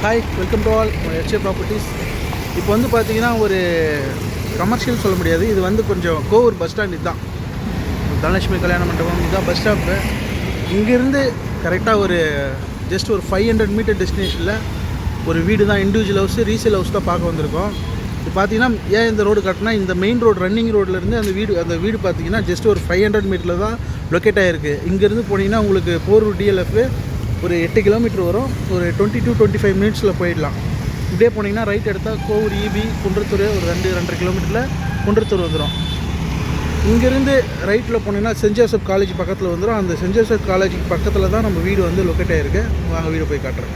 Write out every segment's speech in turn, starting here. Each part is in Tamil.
Hi, welcome to all HA properties. இப்போ வந்து பார்த்தீங்கன்னா ஒரு கமர்ஷியல் சொல்ல முடியாது. இது வந்து கொஞ்சம் கோவூர் பஸ் ஸ்டாண்ட். இதுதான் தனலட்சுமி கல்யாண மண்டபம். இதுதான் பஸ் ஸ்டாப்பு. இங்கேருந்து கரெக்டாக ஒரு ஜஸ்ட் ஒரு 500 மீட்டர் டெஸ்டினேஷனில் ஒரு வீடு தான். இண்டிவிஜுவல் ஹவுஸ், ரீசேல் ஹவுஸ் தான் பார்க்க வந்திருக்கோம். இப்போ பார்த்தீங்கன்னா ஏன் இந்த ரோடு கட்டினா, இந்த மெயின் ரோடு ரன்னிங் ரோட்லேருந்து அந்த வீடு பார்த்தீங்கன்னா ஜஸ்ட் ஒரு 500 மீட்டரில் தான் லொக்கேட் ஆகிருக்கு. இங்கேருந்து போனீங்கன்னா உங்களுக்கு போரூர் DLF ஒரு 8 கிலோமீட்டர் வரும். ஒரு 20 to 25 மினிட்ஸில் போயிடலாம். இப்படியே போனீங்கன்னா ரைட் எடுத்தால் கோவூர் EB குன்றத்தூர் ஒரு 2-2.5 கிலோமீட்டரில் குன்றத்தூர் வந்துடும். இங்கேருந்து ரைட்டில் போனீங்கன்னா சென்ட் ஜோசப் காலேஜ் பக்கத்தில் வந்துடும். அந்த சென்ட் ஜோசப் காலேஜுக்கு பக்கத்தில் தான் நம்ம வீடு வந்து லொக்கேட் ஆகிருக்கு. வாங்க வீடு போய் காட்டுறேன்.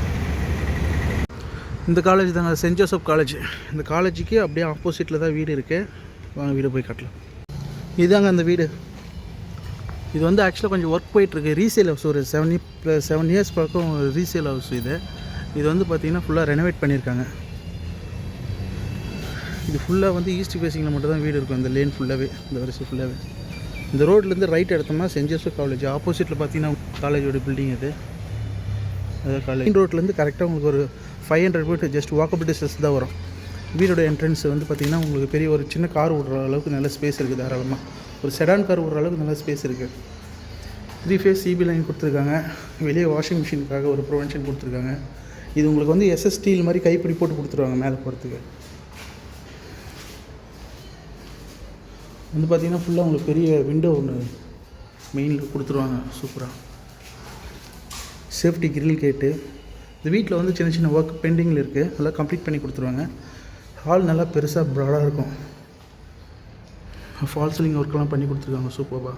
இந்த காலேஜ் தாங்க சென்ட் ஜோசப் காலேஜ். இந்த காலேஜுக்கு அப்படியே ஆப்போசிட்டில் தான் வீடு இருக்குது. வாங்க வீடு போய் காட்டலாம். இதுதாங்க அந்த வீடு. இது வந்து ஆக்சுவலாக கொஞ்சம் ஒர்க் போயிட்டுருக்கு. ரீசேல் ஹவுஸ் ஒரு 7 இயர்ஸ் பக்கம் ரீசேல் ஹவுஸ் இது வந்து பார்த்திங்கன்னா ஃபுல்லாக ரெனோவேட் பண்ணியிருக்காங்க. இது ஃபுல்லாக வந்து ஈஸ்ட் ஃபேஸிங்கில் மட்டும் தான் வீடு இருக்கும். இந்த லேன் ஃபுல்லாகவே, இந்த வரிசை ஃபுல்லாகவே. இந்த ரோட்லேருந்து ரைட் எடுத்தோம்னா சென்ட் ஜோசப் காலேஜ். ஆப்போசிட்டில் பார்த்தீங்கன்னா காலேஜோட பில்டிங் அது காலேஜ். மெயின் ரோட்லேருந்து கரெக்டாக உங்களுக்கு ஒரு 500 மீட்டர் ஜஸ்ட் வாக்கபிள் டிஸ்டன்ஸ் தான் வரும். வீடோட என்ட்ரன்ஸ் வந்து பார்த்திங்கன்னா உங்களுக்கு பெரிய ஒரு சின்ன கார் விடுற அளவுக்கு நல்ல ஸ்பேஸ் இருக்குது. தாராளமாக ஒரு செடான் கார் விடுற அளவுக்கு நல்ல ஸ்பேஸ் இருக்குது. 3 ஃபேஸ் CB லைன் கொடுத்துருக்காங்க. வெளியே வாஷிங் மிஷினுக்காக ஒரு ப்ரொவென்ஷன் கொடுத்துருக்காங்க. இது உங்களுக்கு வந்து SS ஸ்டீல் மாதிரி கைப்பிடி போட்டு கொடுத்துருவாங்க. மேலே போகிறதுக்கு வந்து பார்த்திங்கன்னா ஃபுல்லாக உங்களுக்கு பெரிய விண்டோ ஒன்று மெயினில் கொடுத்துருவாங்க. சூப்பராக சேஃப்டி கிரில் கேட்டு. இந்த வீட்டில் வந்து சின்ன சின்ன ஒர்க் பெண்டிங்கில் இருக்குது. நல்லா கம்ப்ளீட் பண்ணி கொடுத்துருவாங்க. ஹால் நல்லா பெருசாக ப்ராடாக இருக்கும். ஃபால் சீலிங் ஒர்க்கெலாம் பண்ணி கொடுத்துருக்காங்க. சூப்பராக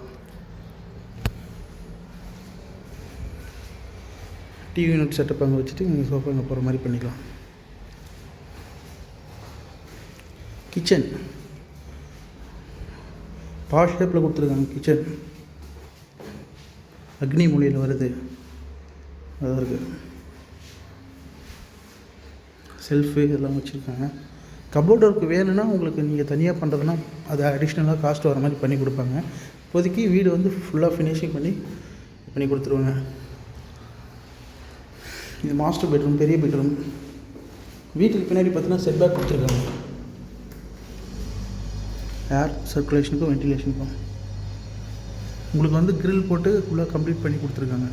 டிவி யூனிட் செட்டப் அங்கே வச்சுட்டு நீங்கள் சோஃபா அங்கே போகிற மாதிரி பண்ணிக்கலாம். கிச்சன் பாஷ் ஷேப்பில் கொடுத்துருக்காங்க. கிச்சன் அக்னி மூலையில் வருது. அதாக இருக்குது. செல்ஃபு இதெல்லாம் வச்சுருக்காங்க. கபோர்ட் ஒர்க் வேணும்னா உங்களுக்கு நீங்கள் தனியாக பண்ணுறதுனா அது அடிஷ்னலாக காஸ்ட் வர மாதிரி பண்ணி கொடுப்பாங்க. இப்போதைக்கு வீடு வந்து ஃபுல்லாக ஃபினிஷிங் பண்ணி கொடுத்துருவாங்க. இது மாஸ்டர் பெட்ரூம், பெரிய பெட்ரூம். வீட்டுக்கு பின்னாடி பார்த்தீங்கன்னா செட் பேக் கொடுத்துருக்காங்க. ஏர் சர்க்குலேஷனுக்கும் வென்டிலேஷனுக்கும் உங்களுக்கு வந்து கிரில் போட்டு ஃபுல்லாக கம்ப்ளீட் பண்ணி கொடுத்துருக்காங்க.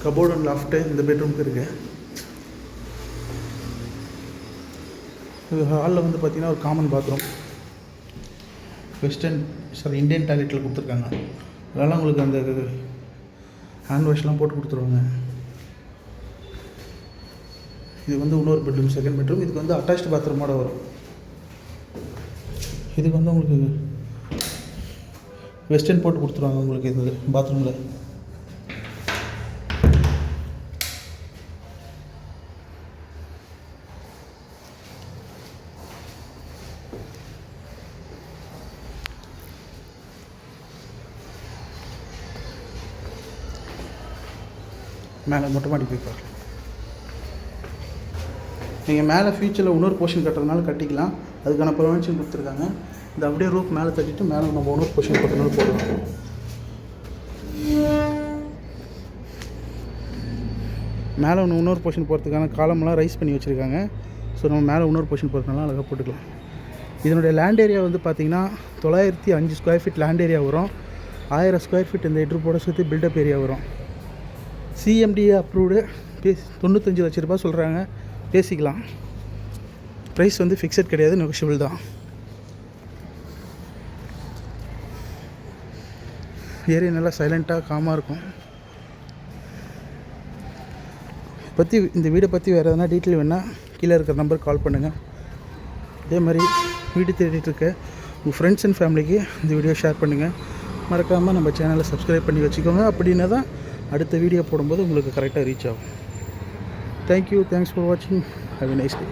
கபோர்டு அண்ட் லாஃப்ட்டு இந்த பெட்ரூமுக்கு இருக்குது. ஹாலில் வந்து பார்த்திங்கன்னா ஒரு காமன் பாத்ரூம் இந்தியன் டாய்லெட்டில் கொடுத்துருக்காங்க. அதெல்லாம் உங்களுக்கு அந்த ஹேண்ட் வாஷ்லாம் போட்டு கொடுத்துருவாங்க. இது வந்து இன்னொரு பெட்ரூம், செகண்ட் பெட்ரூம். இதுக்கு வந்து அட்டாச்டு பாத்ரூமோட வரும். இதுக்கு வந்து உங்களுக்கு வெஸ்டர்ன் போட்டு கொடுத்துருவாங்க உங்களுக்கு இது பாத்ரூமில். மேலே மொட்டை மாடி போய் பார்க்கலாம். நீங்கள் மேலே ஃபியூச்சரில் இன்னொரு போர்ஷன் கட்டுறதுனால கட்டிக்கலாம். அதுக்கான ப்ரொவென்ஷன் கொடுத்துருக்காங்க. இந்த அப்படியே ரூப் மேலே தட்டிட்டு மேலே நம்ம இன்னொரு போர்ஷன் கட்டுறதுனால போடலாம். மேலே இன்னொரு போர்ஷன் போகிறதுக்கான காலமெல்லாம் ரைஸ் பண்ணி வச்சுருக்காங்க. ஸோ நம்ம மேலே இன்னொரு போர்ஷன் போகிறதுனால அழகாக போட்டுக்கலாம். இதனுடைய லேண்ட் ஏரியா வந்து பார்த்திங்கன்னா 905 ஸ்கொயர் ஃபீட் லேண்ட் ஏரியா வரும். 1000 ஸ்கொயர் ஃபீட் இந்த எட்ரூப்போட சேர்த்து பில்டப் ஏரியா வரும். CMDA approved. 95 லட்ச ரூபா சொல்கிறாங்க. பேசிக்கலாம். ப்ரைஸ் வந்து ஃபிக்ஸட் கிடையாது, நெகோஷியபிள் தான். ஏரியா நல்லா சைலண்ட்டாக காமாக இருக்கும். இந்த வீடை பற்றி வேறு எதனா டீட்டெயில் வேணால் கீழே இருக்கிற நம்பருக்கு கால் பண்ணுங்கள். இதே மாதிரி வீடு தேடிட்டு இருக்க உங்கள் ஃப்ரெண்ட்ஸ் அண்ட் ஃபேமிலிக்கு இந்த வீடியோ ஷேர் பண்ணுங்கள். மறக்காமல் நம்ம சேனலை சப்ஸ்கிரைப் பண்ணி வச்சுக்கோங்க. அப்படின்னா தான் அடுத்த வீடியோ போடும்போது உங்களுக்கு கரெக்டாக ரீச் ஆகும். தேங்க்யூ. தேங்க்ஸ் ஃபார் வாட்சிங். Have a nice day.